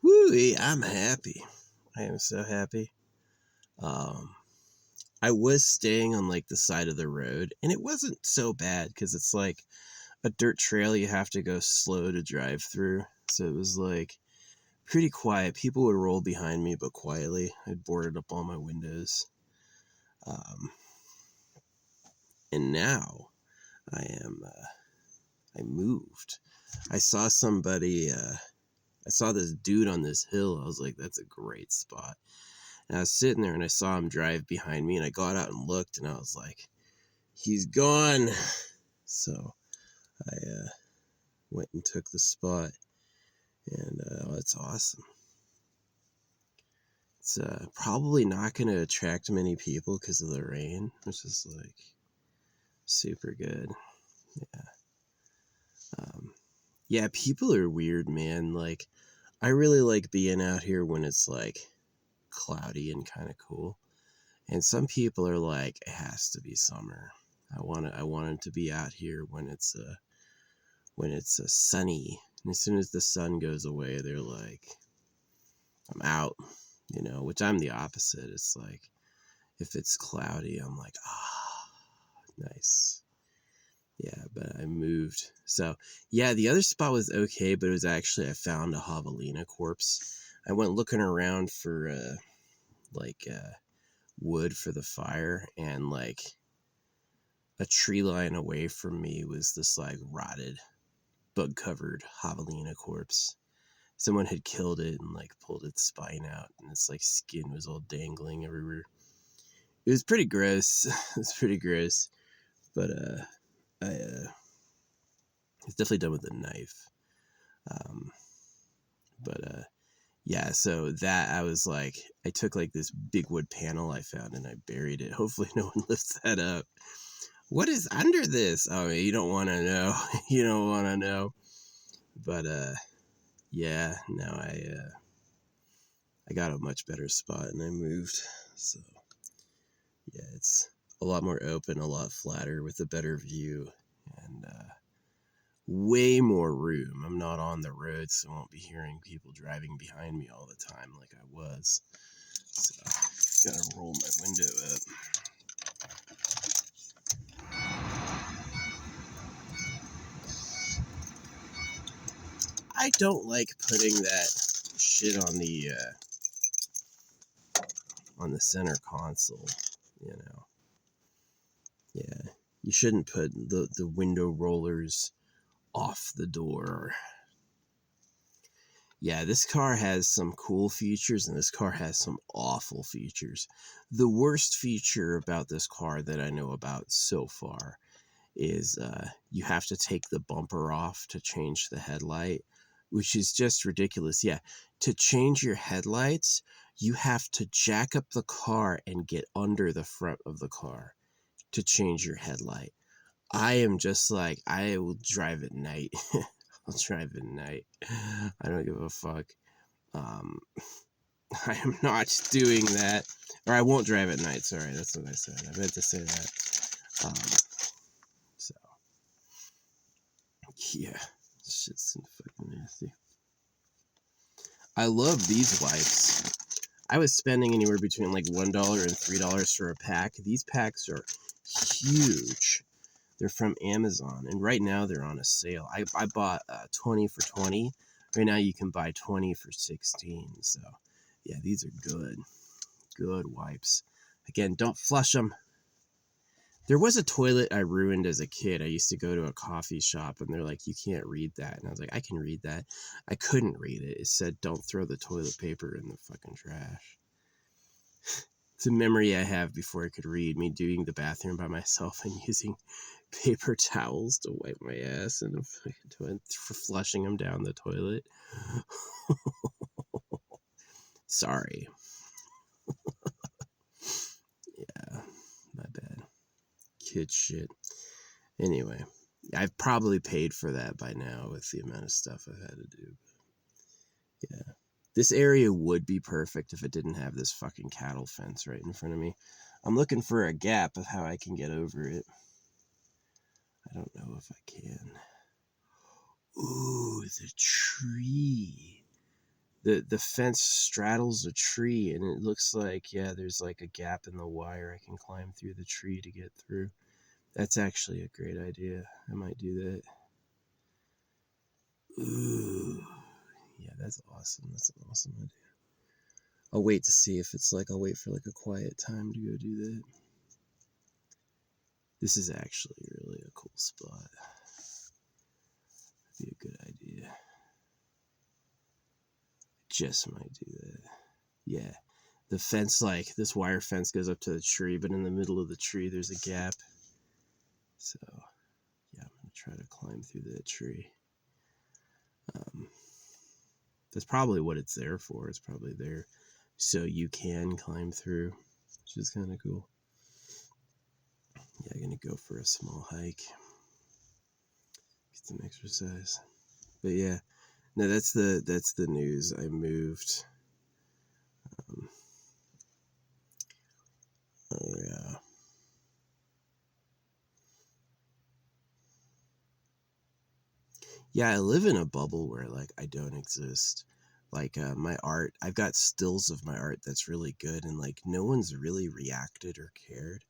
Woo, I'm happy. I am so happy. I was staying on like the side of the road, and it wasn't so bad because it's like a dirt trail you have to go slow to drive through. So it was like pretty quiet. People would roll behind me, but quietly. I'd boarded up all my windows. Um, and now I moved. I saw somebody, I saw this dude on this hill. I was like, that's a great spot. And I was sitting there and I saw him drive behind me, and I got out and looked, and I was like, he's gone. So I went and took the spot, and it's awesome. It's probably not going to attract many people because of the rain, which is like super good. Yeah, people are weird, man. Like, I really like being out here when it's like cloudy and kind of cool. And some people are like, it has to be summer. I want it to be out here when it's sunny. And as soon as the sun goes away, they're like, I'm out, which I'm the opposite. It's like, if it's cloudy, I'm like, nice. Yeah, but I moved. So, yeah, the other spot was okay, but it was actually, I found a javelina corpse. I went looking around for, wood for the fire, and, like, a tree line away from me was this, like, rotted, bug-covered javelina corpse. Someone had killed it and, like, pulled its spine out, and its, like, skin was all dangling everywhere. It was pretty gross. It was pretty gross. But, it's definitely done with a knife. Yeah, so that, I was like, I took like this big wood panel I found and I buried it. Hopefully no one lifts that up. What is under this? Oh, you don't want to know. You don't want to know. But, yeah, now I got a much better spot and I moved. So, yeah, it's a lot more open, a lot flatter with a better view, and, way more room. I'm not on the road, so I won't be hearing people driving behind me all the time like I was. So, gotta roll my window up. I don't like putting that shit on the center console, Yeah, you shouldn't put the window rollers off the door. Yeah, this car has some cool features, and this car has some awful features. The worst feature about this car that I know about so far is you have to take the bumper off to change the headlight, which is just ridiculous. Yeah, to change your headlights, you have to jack up the car and get under the front of the car to change your headlight. I am just like, I will drive at night. I'll drive at night. I don't give a fuck. I am not doing that. Or I won't drive at night. Sorry, that's what I said. I meant to say that. So, yeah. Shit's fucking nasty. I love these wipes. I was spending anywhere between like $1 and $3 for a pack. These packs are huge. They're from Amazon, and right now they're on a sale. I bought 20 for 20. Right now you can buy 20 for 16. So, yeah, these are good. Good wipes. Again, don't flush them. There was a toilet I ruined as a kid. I used to go to a coffee shop, and they're like, you can't read that. And I was like, I can read that. I couldn't read it. It said, don't throw the toilet paper in the fucking trash. It's a memory I have before I could read, me doing the bathroom by myself and using paper towels to wipe my ass and for flushing them down the toilet. Sorry. Yeah, my bad. Kid shit. Anyway, I've probably paid for that by now with the amount of stuff I've had to do. Yeah. This area would be perfect if it didn't have this fucking cattle fence right in front of me. I'm looking for a gap of how I can get over it. I don't know if I can. Ooh, the tree. The fence straddles a tree, and it looks like, yeah, there's like a gap in the wire. I can climb through the tree to get through. That's actually a great idea. I might do that. Ooh, yeah, that's awesome. That's an awesome idea. I'll wait to see if it's like, I'll wait for like a quiet time to go do that. This is actually really a cool spot. Be a good idea. Just might do that. Yeah. The fence, like, this wire fence goes up to the tree, but in the middle of the tree, there's a gap. So, yeah, I'm going to try to climb through that tree. That's probably what it's there for. It's probably there so you can climb through, which is kind of cool. Yeah, I'm going to go for a small hike. Get some exercise. But yeah, no, that's the news. I moved. Yeah. Yeah, I live in a bubble where like I don't exist. Like my art, I've got stills of my art that's really good, and like no one's really reacted or cared.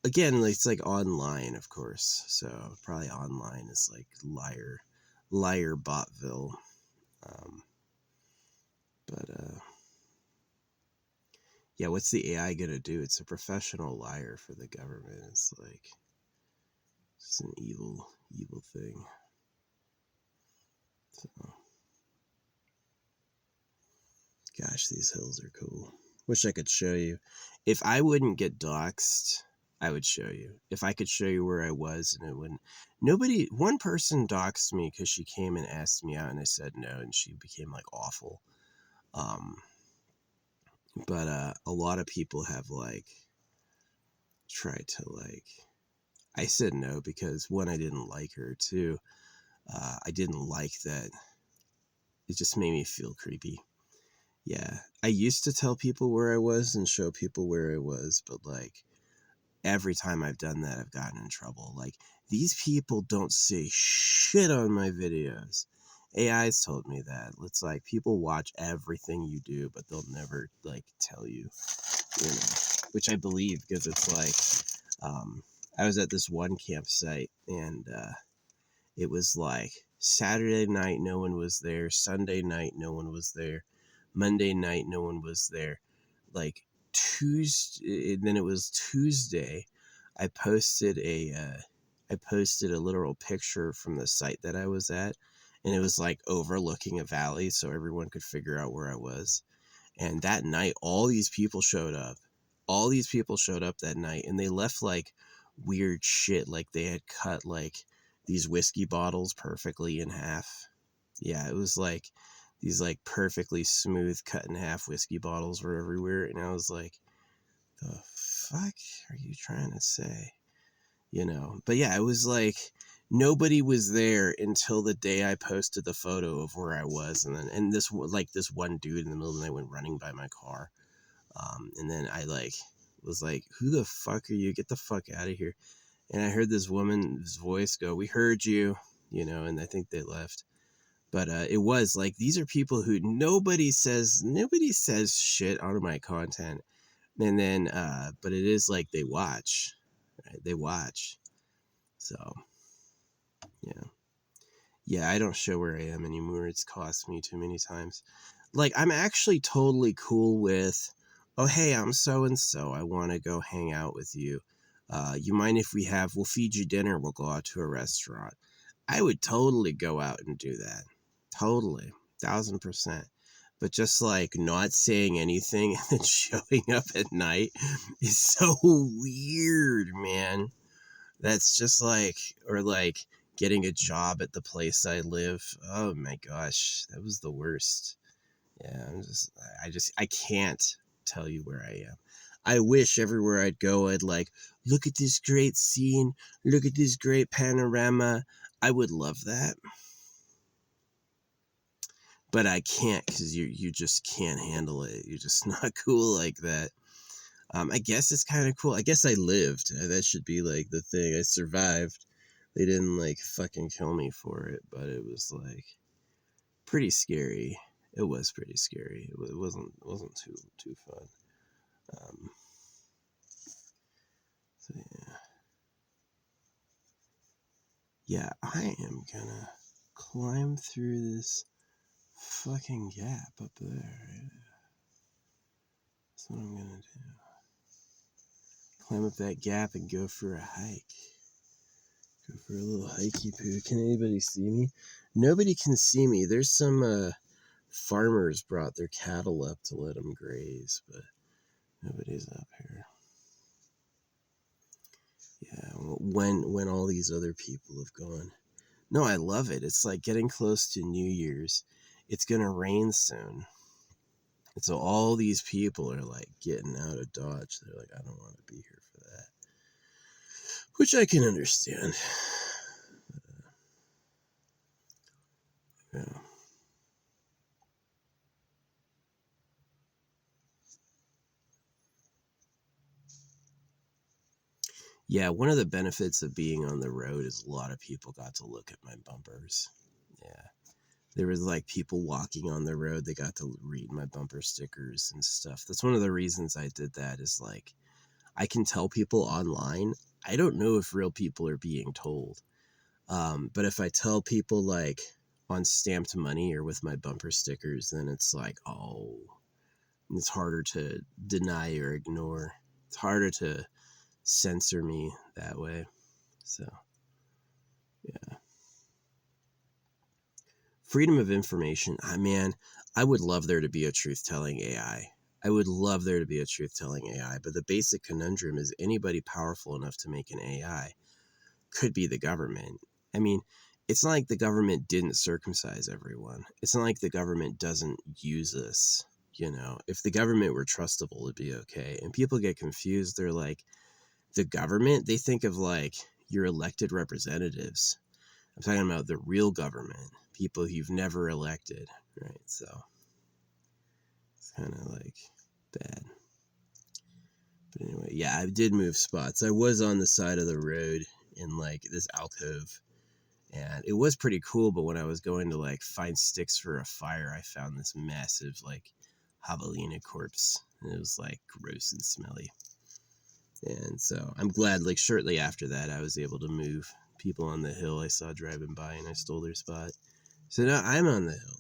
Again, like, it's like online, of course. So probably online is like liar botville. Um, but yeah, what's the AI gonna do? It's a professional liar for the government. It's like it's an evil thing. So, gosh, these hills are cool. Wish I could show you. If I wouldn't get doxxed, I would show you. If I could show you where I was and it wouldn't. Nobody, one person doxed me because she came and asked me out and I said no, and she became like awful. Um, but a lot of people have like tried to like. I said no because one, I didn't like her. Two, I didn't like that. It just made me feel creepy. Yeah, I used to tell people where I was and show people where I was, but like every time I've done that, I've gotten in trouble. Like, these people don't say shit on my videos. AI's told me that. It's like people watch everything you do, but they'll never like tell you, which I believe, because it's like, I was at this one campsite and it was like Saturday night, no one was there. Sunday night, no one was there. Monday night, no one was there. Like Tuesday, and then it was Tuesday. I posted a literal picture from the site that I was at, and it was like overlooking a valley, so everyone could figure out where I was. And that night, all these people showed up. All these people showed up that night, and they left like weird shit. Like they had cut like these whiskey bottles perfectly in half. Yeah, it was like these like perfectly smooth cut in half whiskey bottles were everywhere, and I was like, the fuck are you trying to say? But yeah, it was like nobody was there until the day I posted the photo of where I was, and this one dude in the middle of the night went running by my car, and then I like was like, who the fuck are you? Get the fuck out of here. And I heard this woman's voice go, we heard you, and I think they left. But it was like, these are people who nobody says shit on my content. And then, but it is like they watch, right? They watch. So, yeah. Yeah, I don't show where I am anymore. It's cost me too many times. Like, I'm actually totally cool with, oh, hey, I'm so and so. I want to go hang out with you. You mind if we'll feed you dinner, we'll go out to a restaurant. I would totally go out and do that. Totally. 1,000%. But just like not saying anything and then showing up at night is so weird, man. That's just like, or like getting a job at the place I live. Oh my gosh, that was the worst. Yeah, I can't tell you where I am. I wish everywhere I'd go, I'd like, look at this great scene, look at this great panorama. I would love that. But I can't, because you just can't handle it. You're just not cool like that. I guess it's kind of cool. I guess I lived. That should be like the thing. I survived. They didn't like fucking kill me for it, but it was like pretty scary. it was pretty scary. It wasn't too fun. So yeah, I am gonna climb through this fucking gap up there. Right? That's what I'm gonna do. Climb up that gap and go for a hike. Go for a little hikey poo. Can anybody see me? Nobody can see me. There's some farmers brought their cattle up to let them graze, but nobody's up here. Yeah, when all these other people have gone. No, I love it. It's like getting close to New Year's. It's gonna rain soon. And so all these people are like getting out of Dodge. They're like, I don't want to be here for that. Which I can understand. Yeah. Yeah, one of the benefits of being on the road is a lot of people got to look at my bumpers. Yeah. There was like people walking on the road. They got to read my bumper stickers and stuff. That's one of the reasons I did that is like, I can tell people online. I don't know if real people are being told. But if I tell people like on stamped money or with my bumper stickers, then it's like, oh, it's harder to deny or ignore. It's harder to censor me that way. So, yeah. Freedom of information. Man, I would love there to be a truth-telling AI. I would love there to be a truth-telling AI, but the basic conundrum is anybody powerful enough to make an AI could be the government. I mean, it's not like the government didn't circumcise everyone. It's not like the government doesn't use us. You know, if the government were trustable, it'd be okay. And people get confused. They're like, the government, they think of like your elected representatives. I'm talking about the real government, people you've never elected, right? So it's kind of like bad. But anyway, yeah, I did move spots. I was on the side of the road in like this alcove, and it was pretty cool. But when I was going to like find sticks for a fire, I found this massive like javelina corpse, and it was like gross and smelly. And so I'm glad, like, shortly after that, I was able to move people on the hill I saw driving by, and I stole their spot. So now I'm on the hill.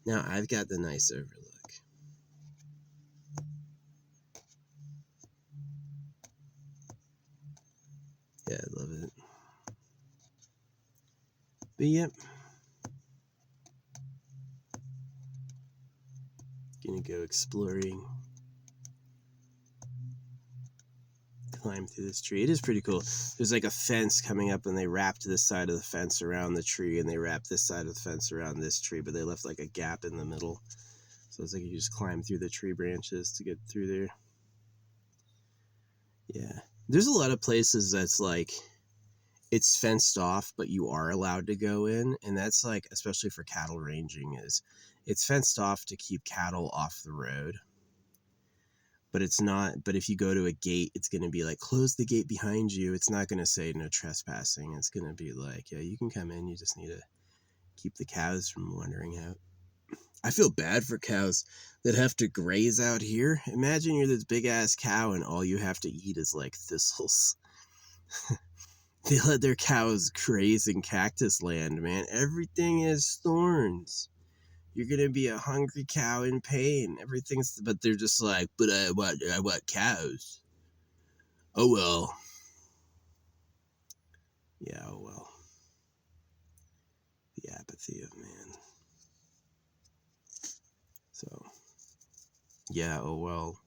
Now I've got the nice overlook. Yeah, I love it. But yep. Gonna go exploring. Climb through this tree. It is pretty cool. There's like a fence coming up, and they wrapped this side of the fence around the tree, and they wrapped this side of the fence around this tree, but they left like a gap in the middle. So it's like you just climb through the tree branches to get through there. Yeah. There's a lot of places that's like, it's fenced off, but you are allowed to go in. And that's like, especially for cattle ranging, is it's fenced off to keep cattle off the road. But it's not, but if you go to a gate, it's going to be like, close the gate behind you. It's not going to say no trespassing. It's going to be like, yeah, you can come in. You just need to keep the cows from wandering out. I feel bad for cows that have to graze out here. Imagine you're this big ass cow and all you have to eat is like thistles. They let their cows graze in cactus land, man. Everything is thorns. You're gonna be a hungry cow in pain. Everything's, but they're just like, but I want cows. Oh well. Yeah, oh well. The apathy of man. So, yeah, oh well.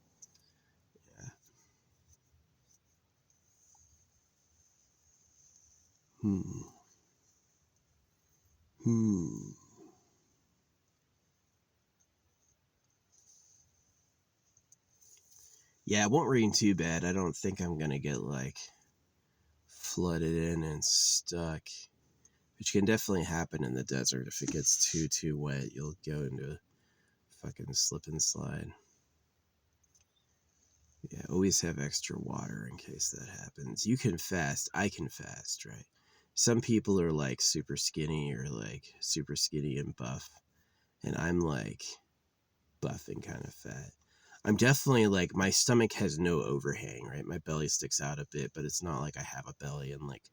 Yeah. Hmm. Hmm. Yeah, it won't rain too bad. I don't think I'm gonna get like flooded in and stuck, which can definitely happen in the desert. If it gets too wet, you'll go into a fucking slip and slide. Yeah, always have extra water in case that happens. You can fast. I can fast, right? Some people are like super skinny or like super skinny and buff. and I'm like buff and kind of fat. I'm definitely like, my stomach has no overhang, right? My belly sticks out a bit, but it's not like I have a belly and like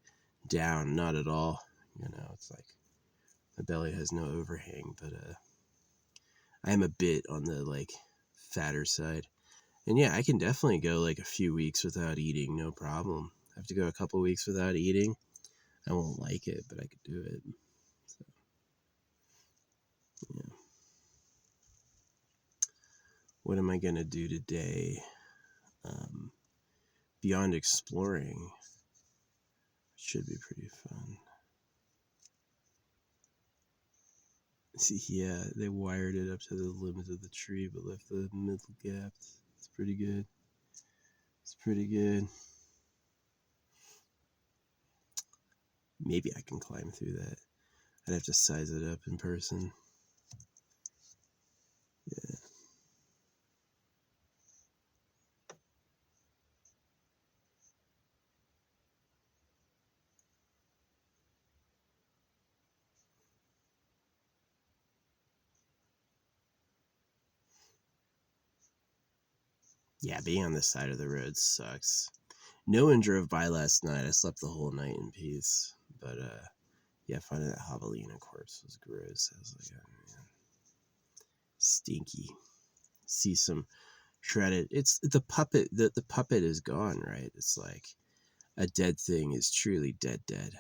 down, not at all. It's like my belly has no overhang, but I am a bit on the like fatter side. And yeah, I can definitely go like a few weeks without eating, no problem. I have to go a couple weeks without eating. I won't like it, but I could do it. So, yeah. What am I going to do today? Beyond exploring, should be pretty fun. See, yeah, they wired it up to the limit of the tree, but left the middle gap. It's pretty good. It's pretty good. Maybe I can climb through that. I'd have to size it up in person. Yeah. Yeah, being on this side of the road sucks. No one drove by last night. I slept the whole night in peace. But yeah, finding that javelina corpse was gross. I was like, oh man, stinky. See some shredded. It's the puppet. The puppet is gone, right? It's like a dead thing is truly dead. Right?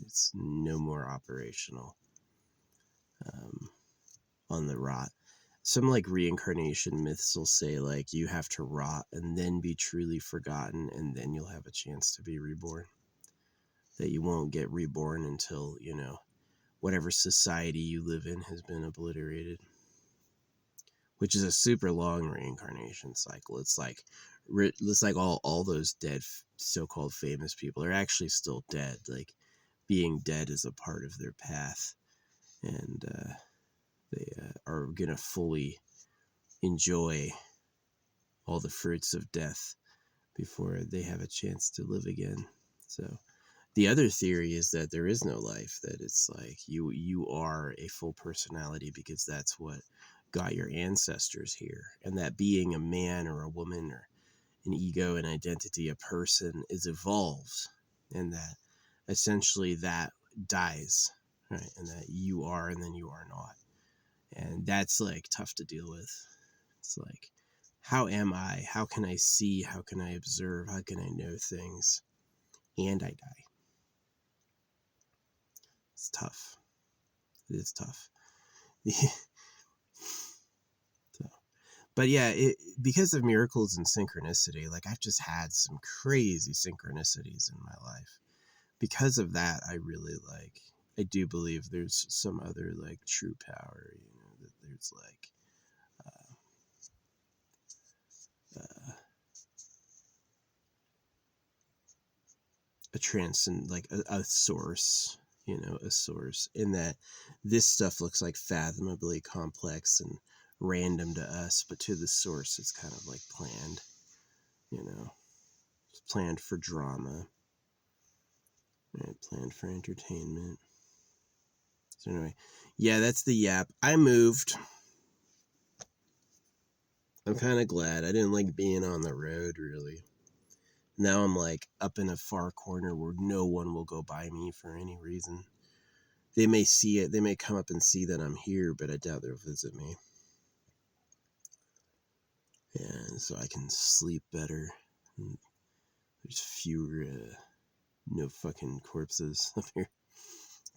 It's no more operational. On the rot. Some like reincarnation myths will say like you have to rot and then be truly forgotten, and then you'll have a chance to be reborn. That you won't get reborn until, whatever society you live in has been obliterated, which is a super long reincarnation cycle. It's like all those dead so-called famous people are actually still dead. Like being dead is a part of their path, and they are gonna fully enjoy all the fruits of death before they have a chance to live again. So the other theory is that there is no life, that it's like you are a full personality because that's what got your ancestors here, and that being a man or a woman or an ego, an identity, a person is evolved, and that essentially that dies, right? And that you are and then you are not. And that's like tough to deal with. It's like, how am I? How can I see? How can I observe? How can I know things? And I die. It's tough. It is tough. So, but yeah, because of miracles and synchronicity, like I've just had some crazy synchronicities in my life. Because of that, I do believe there's some other like true power, that there's like uh, a transcend, like a source, a source, in that this stuff looks like fathomably complex and random to us, but to the source it's kind of like planned, it's planned for drama, right? Planned for entertainment. So anyway, yeah, that's the yap. I moved. I'm kind of glad. I didn't like being on the road, really. Now I'm like up in a far corner where no one will go by me for any reason. They may see it, they may come up and see that I'm here, but I doubt they'll visit me. And so I can sleep better. And there's fewer, no fucking corpses up here.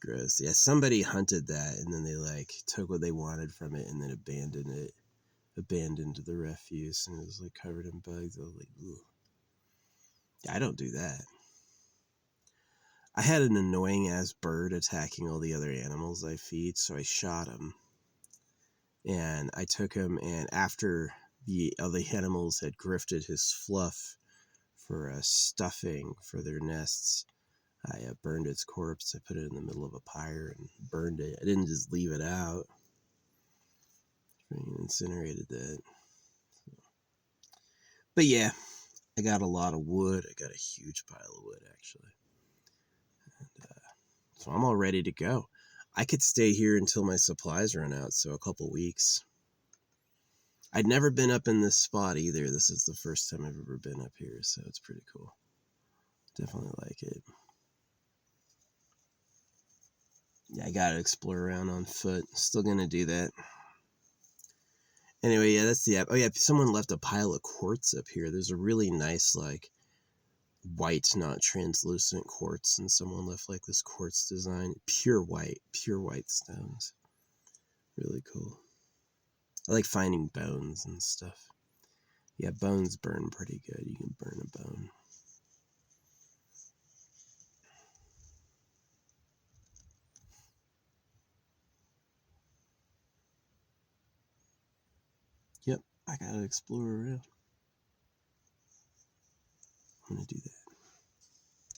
Gross. Yeah, somebody hunted that, and then they like took what they wanted from it and then abandoned the refuse, and it was like covered in bugs. I was like, ooh. Yeah, I don't do that. I had an annoying ass bird attacking all the other animals I feed, so I shot him. And I took him, and after the other animals had grifted his fluff for stuffing for their nests, I burned its corpse. I put it in the middle of a pyre and burned it. I didn't just leave it out. I incinerated that. But yeah, I got a lot of wood. I got a huge pile of wood, actually. And, so I'm all ready to go. I could stay here until my supplies run out, so a couple weeks. I'd never been up in this spot either. This is the first time I've ever been up here, so it's pretty cool. Definitely like it. Yeah, I gotta explore around on foot. Still gonna do that. Anyway, yeah, that's the app. Oh yeah, someone left a pile of quartz up here. There's a really nice, like, white, not translucent quartz, and someone left like this quartz design. Pure white stones. Really cool. I like finding bones and stuff. Yeah, bones burn pretty good. You can burn a bone. Yep, I gotta explore around. I'm gonna do that.